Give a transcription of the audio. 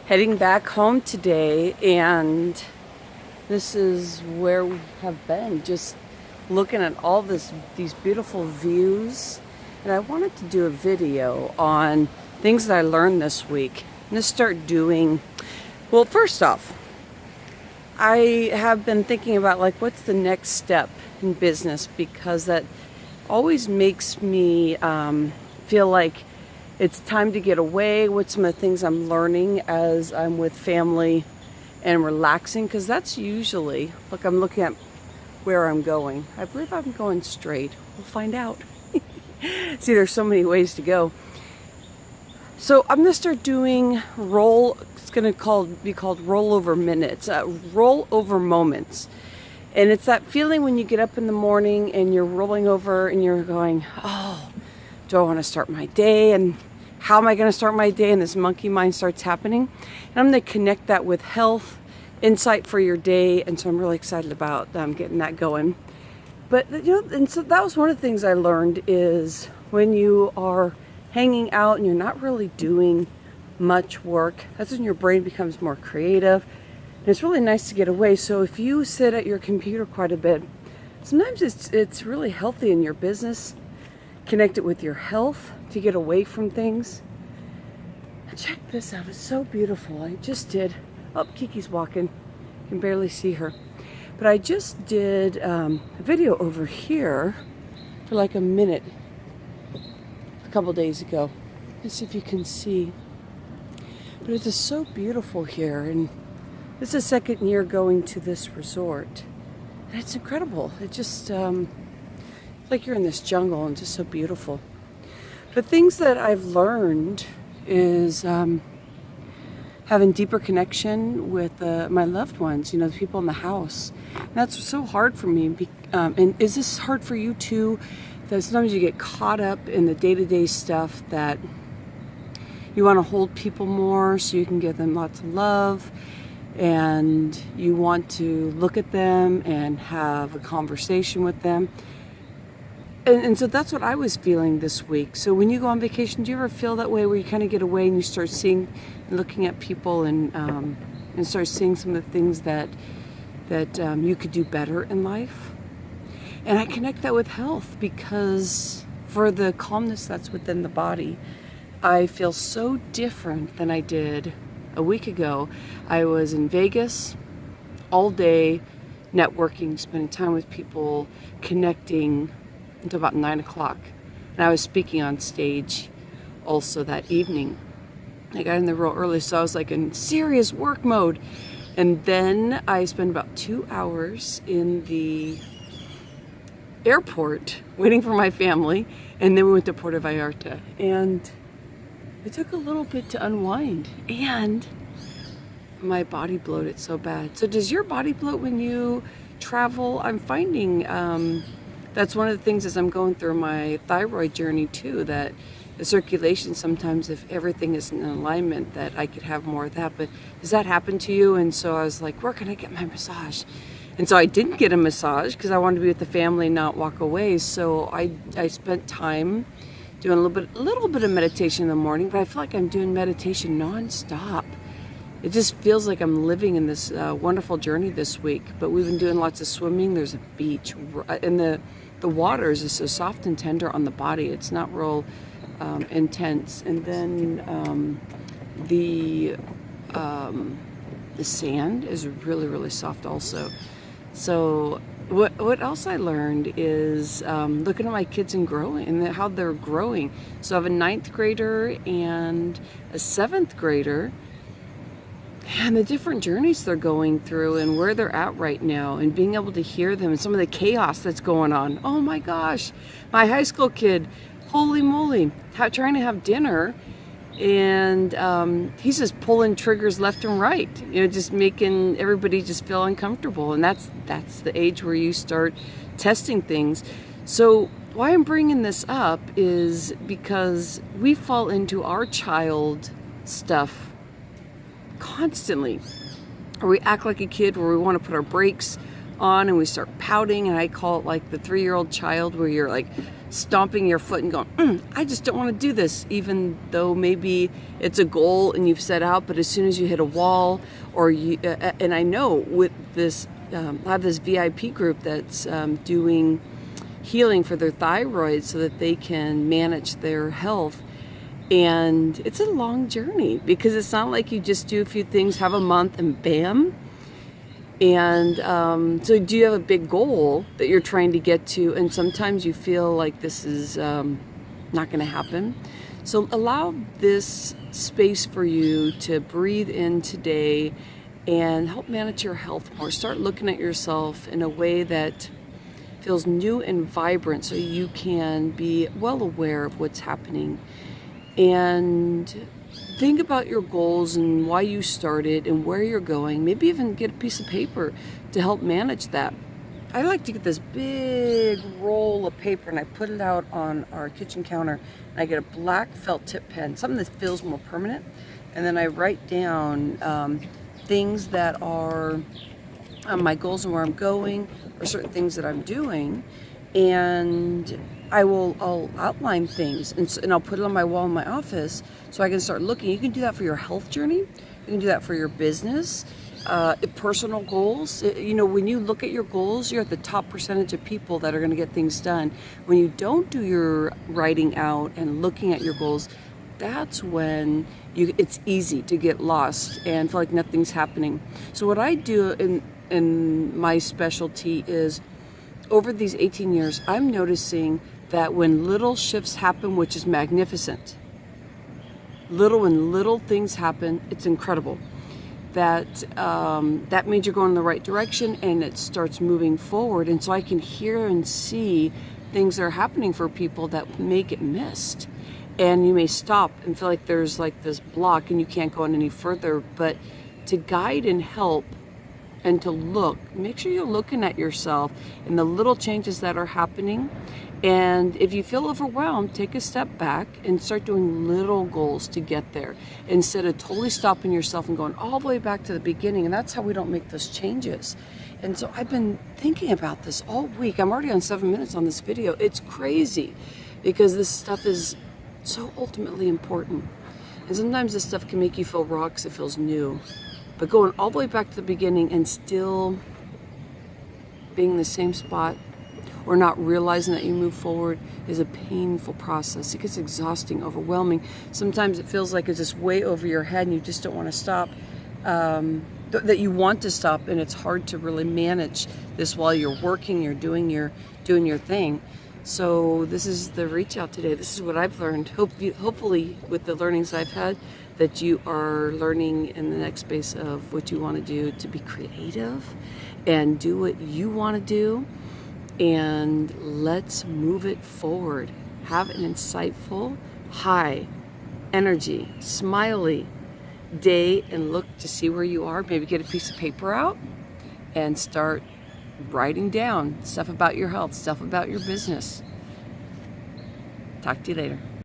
Heading back home today, and this is where we have been, just looking at all these beautiful views. And I wanted to do a video on things that I learned this week. I'm going to start doing, well, first off, I have been thinking about what's the next step in business, because that always makes me feel like it's time to get away. What's some of the things I'm learning as I'm with family and relaxing? Because that's usually, look, I'm looking at where I'm going. I believe I'm going straight. We'll find out. See, there's so many ways to go. So I'm going to start doing it's going to be called rollover minutes, rollover moments. And it's that feeling when you get up in the morning and you're rolling over and you're going, oh, do I want to start my day? And how am I going to start my day? And this monkey mind starts happening. And I'm going to connect that with health, insight for your day. And so I'm really excited about getting that going. But, and so that was one of the things I learned is when you are hanging out and you're not really doing much work, that's when your brain becomes more creative. And it's really nice to get away. So if you sit at your computer quite a bit, sometimes it's really healthy in your business. Connect it with your health to get away from things. Check this out, it's so beautiful. I just did, oh, Kiki's walking, you can barely see her. But I just did a video over here for like a minute a couple days ago. Let's see if you can see. But it's just so beautiful here, and this is the second year going to this resort. And it's incredible. It just, like you're in this jungle and just so beautiful. But things that I've learned is having deeper connection with my loved ones, the people in the house. And that's so hard for me. And is this hard for you too? That sometimes you get caught up in the day-to-day stuff that you want to hold people more so you can give them lots of love. And you want to look at them and have a conversation with them. And so that's what I was feeling this week. So when you go on vacation, do you ever feel that way where you kind of get away and you start seeing, looking at people and start seeing some of the things that you could do better in life? And I connect that with health, because for the calmness that's within the body, I feel so different than I did a week ago. I was in Vegas all day, networking, spending time with people, connecting until about 9 o'clock. And I was speaking on stage also that evening. I got in there real early, so I was like in serious work mode. And then I spent about 2 hours in the airport waiting for my family. And then we went to Puerto Vallarta. And it took a little bit to unwind. And my body bloated so bad. So does your body bloat when you travel? I'm finding that's one of the things as I'm going through my thyroid journey too, that the circulation sometimes, if everything is in alignment, that I could have more of that. But does that happen to you? And so I was like, where can I get my massage? And so I didn't get a massage because I wanted to be with the family and not walk away. So I spent time doing a little bit of meditation in the morning, but I feel like I'm doing meditation nonstop. It just feels like I'm living in this wonderful journey this week. But we've been doing lots of swimming. There's a beach, and the water is just so soft and tender on the body. It's not real intense. And then the sand is really, really soft also. So what else I learned is looking at my kids and growing, and how they're growing. So I have a 9th grader and a 7th grader, and the different journeys they're going through and where they're at right now, and being able to hear them and some of the chaos that's going on. Oh my gosh, my high school kid, holy moly, trying to have dinner, and he's just pulling triggers left and right, just making everybody just feel uncomfortable. And that's the age where you start testing things. So why I'm bringing this up is because we fall into our child stuff constantly, or we act like a kid where we want to put our brakes on and we start pouting. And I call it like the 3-year-old child, where you're like stomping your foot and going, I just don't want to do this, even though maybe it's a goal and you've set out, but as soon as you hit a wall, or you, and I know with this, I have this VIP group that's doing healing for their thyroid so that they can manage their health. And it's a long journey, because it's not like you just do a few things, have a month, and bam. And so do you have a big goal that you're trying to get to, and sometimes you feel like this is not going to happen. So allow this space for you to breathe in today and help manage your health more. Start looking at yourself in a way that feels new and vibrant, so you can be well aware of what's happening. And think about your goals and why you started and where you're going. Maybe even get a piece of paper to help manage that. I like to get this big roll of paper and I put it out on our kitchen counter. And I get a black felt tip pen, something that feels more permanent. And then I write down things that are my goals and where I'm going, or certain things that I'm doing. And I'll outline things, and I'll put it on my wall in my office so I can start looking. You can do that for your health journey. You can do that for your business, personal goals. When you look at your goals, you're at the top percentage of people that are going to get things done. When you don't do your writing out and looking at your goals, that's when it's easy to get lost and feel like nothing's happening. So what I do in my specialty is, over these 18 years, I'm noticing that when little shifts happen, which is magnificent, when little things happen, it's incredible. That means you're going in the right direction and it starts moving forward. And so I can hear and see things that are happening for people that make it missed. And you may stop and feel like there's like this block and you can't go on any further. But to guide and help, and to look, make sure you're looking at yourself and the little changes that are happening. And if you feel overwhelmed, take a step back and start doing little goals to get there, instead of totally stopping yourself and going all the way back to the beginning. And that's how we don't make those changes. And so I've been thinking about this all week. I'm already on 7 minutes on this video. It's crazy, because this stuff is so ultimately important. And sometimes this stuff can make you feel raw because it feels new. But going all the way back to the beginning and still being in the same spot, or not realizing that you move forward, is a painful process. It gets exhausting, overwhelming. Sometimes it feels like it's just way over your head and you just don't want to stop. That you want to stop, and it's hard to really manage this while you're working, you're doing your thing. So this is the reach out today. This is what I've learned. Hopefully with the learnings I've had, that you are learning in the next space of what you want to do to be creative and do what you want to do. And let's move it forward. Have an insightful, high energy, smiley day, and look to see where you are. Maybe get a piece of paper out and start writing down stuff about your health, stuff about your business. Talk to you later.